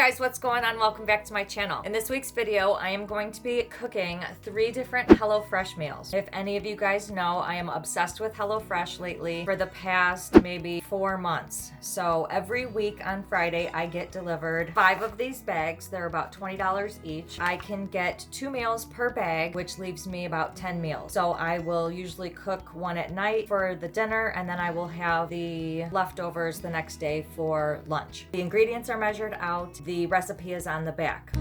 guys, what's going on? Welcome back to my channel. In this week's video, I am going to be cooking 3 different HelloFresh meals. If any of you guys know, I am obsessed with HelloFresh lately for the past maybe 4 months. So every week on Friday, I get delivered 5 of these bags. They're about $20 each. I can get 2 meals per bag, which leaves me about 10 meals. So I will usually cook one at night for the dinner, and then I will have the leftovers the next day for lunch. The ingredients are measured out. The recipe is on the back.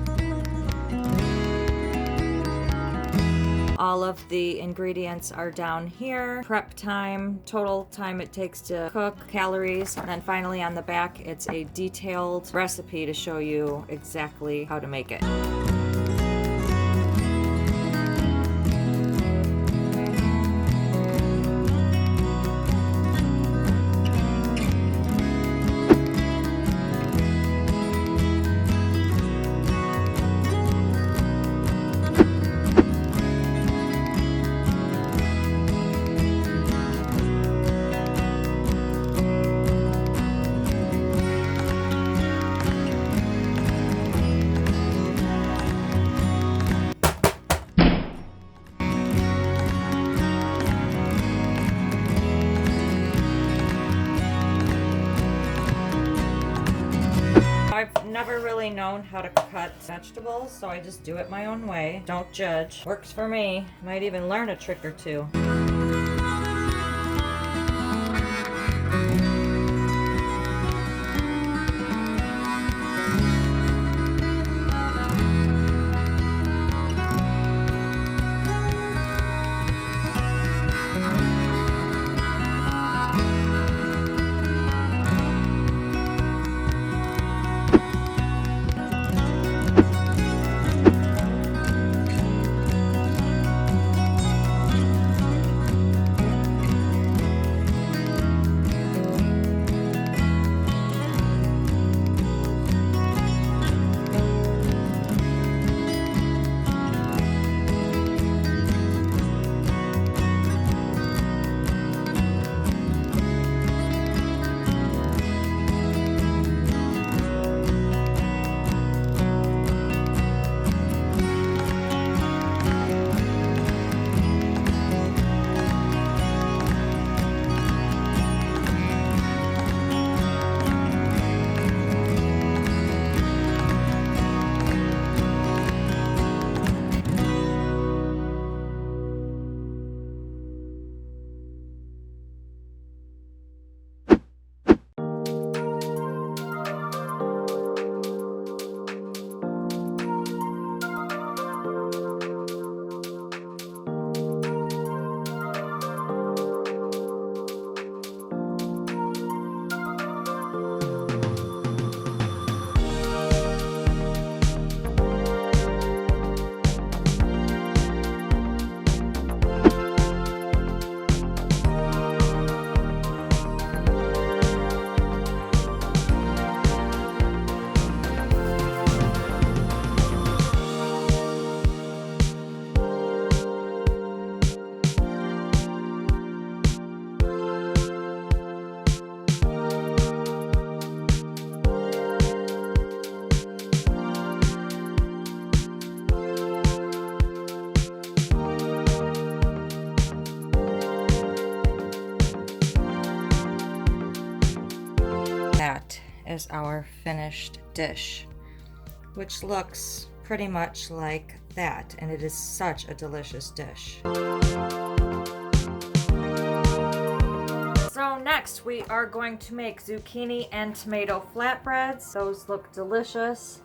All of the ingredients are down here. Prep time, total time it takes to cook, calories, and then finally on the back it's a detailed recipe to show you exactly how to make it. I've never really known how to cut vegetables, so I just do it my own way. Don't judge. Works for me. Might even learn a trick or two. That is our finished dish, which looks pretty much like that, and it is such a delicious dish. So next we are going to make zucchini and tomato flatbreads. Those look delicious.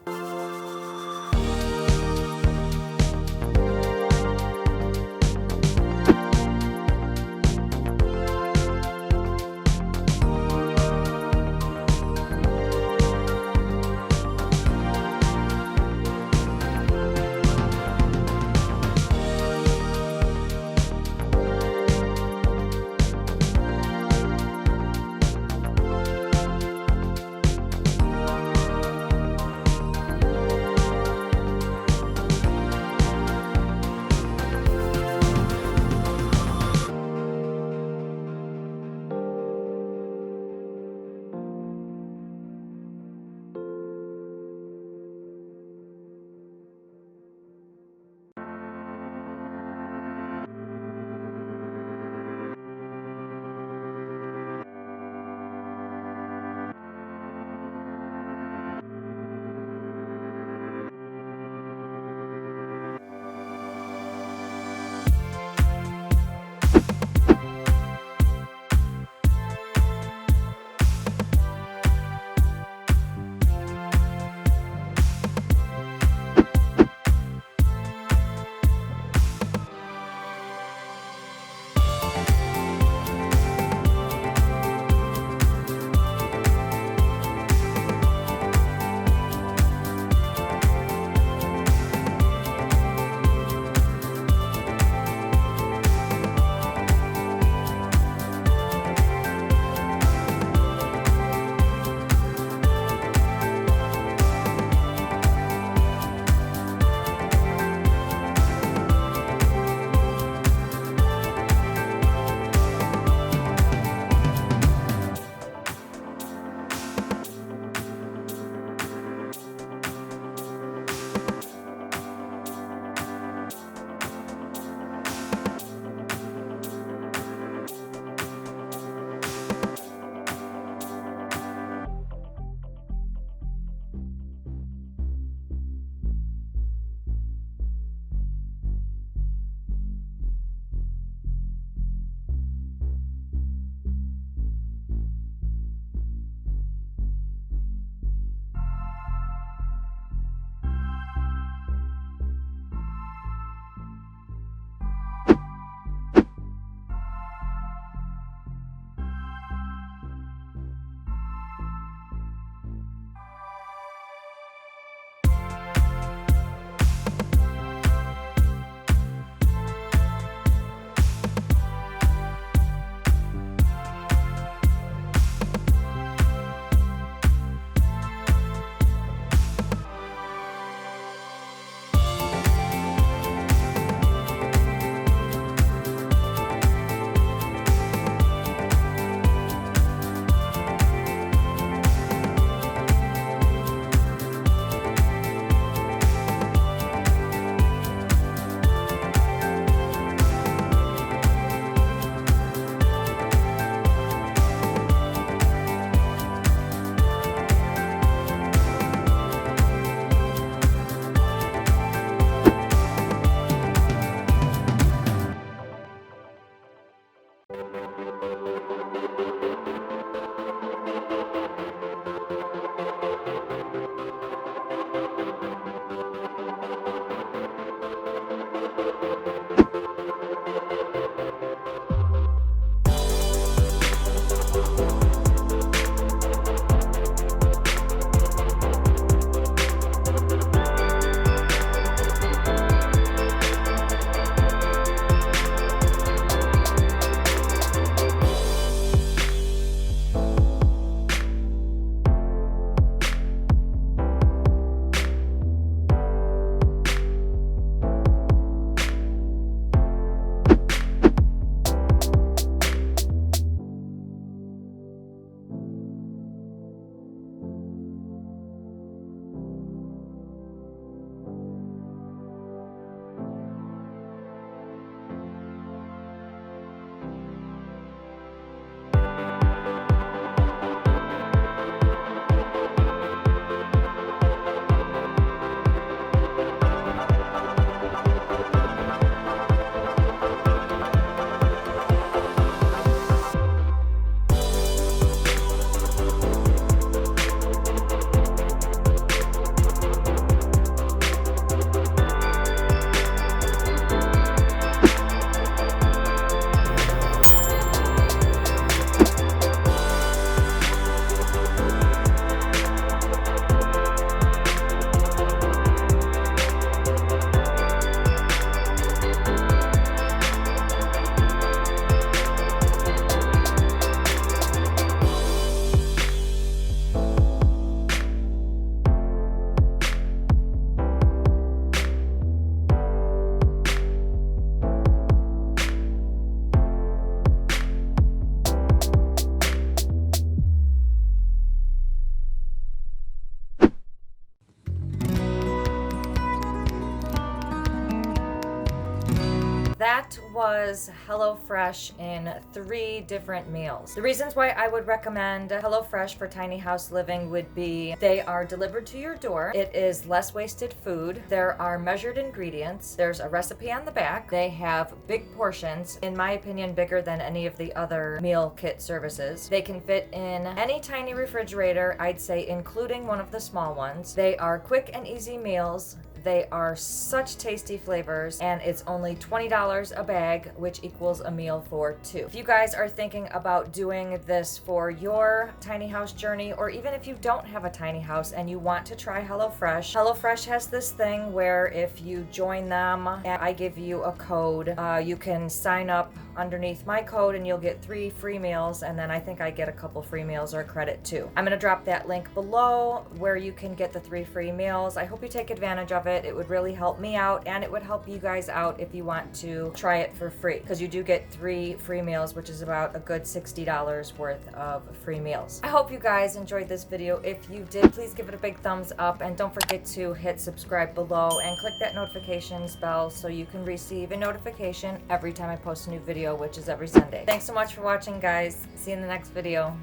that was HelloFresh in 3 different meals. The reasons why I would recommend HelloFresh for tiny house living would be they are delivered to your door. It is less wasted food. There are measured ingredients. There's a recipe on the back. They have big portions, in my opinion, bigger than any of the other meal kit services. They can fit in any tiny refrigerator, I'd say including one of the small ones. They are quick and easy meals. They are such tasty flavors, and it's only $20 a bag, which equals a meal for 2. If you guys are thinking about doing this for your tiny house journey, or even if you don't have a tiny house and you want to try HelloFresh, HelloFresh has this thing where if you join them and I give you a code, you can sign up underneath my code and you'll get 3 free meals, and then I think I get a couple free meals or credit too. I'm gonna drop that link below where you can get the 3 free meals. I hope you take advantage of it. It would really help me out, and it would help you guys out if you want to try it for free, because you do get 3 free meals, which is about a good $60 worth of free meals. I hope you guys enjoyed this video. If you did, please give it a big thumbs up, and don't forget to hit subscribe below and click that notifications bell so you can receive a notification every time I post a new video, which is every Sunday. Thanks so much for watching, guys. See you in the next video.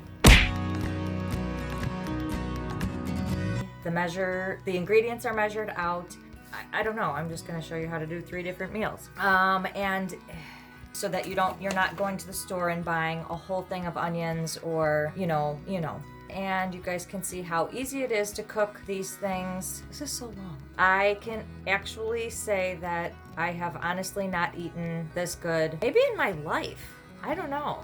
The ingredients are measured out. I don't know. I'm just going to show you how to do 3 different meals. And so that you're not going to the store and buying a whole thing of onions or, you know. And you guys can see how easy it is to cook these things. This is so long. I can actually say that I have honestly not eaten this good maybe in my life. I don't know.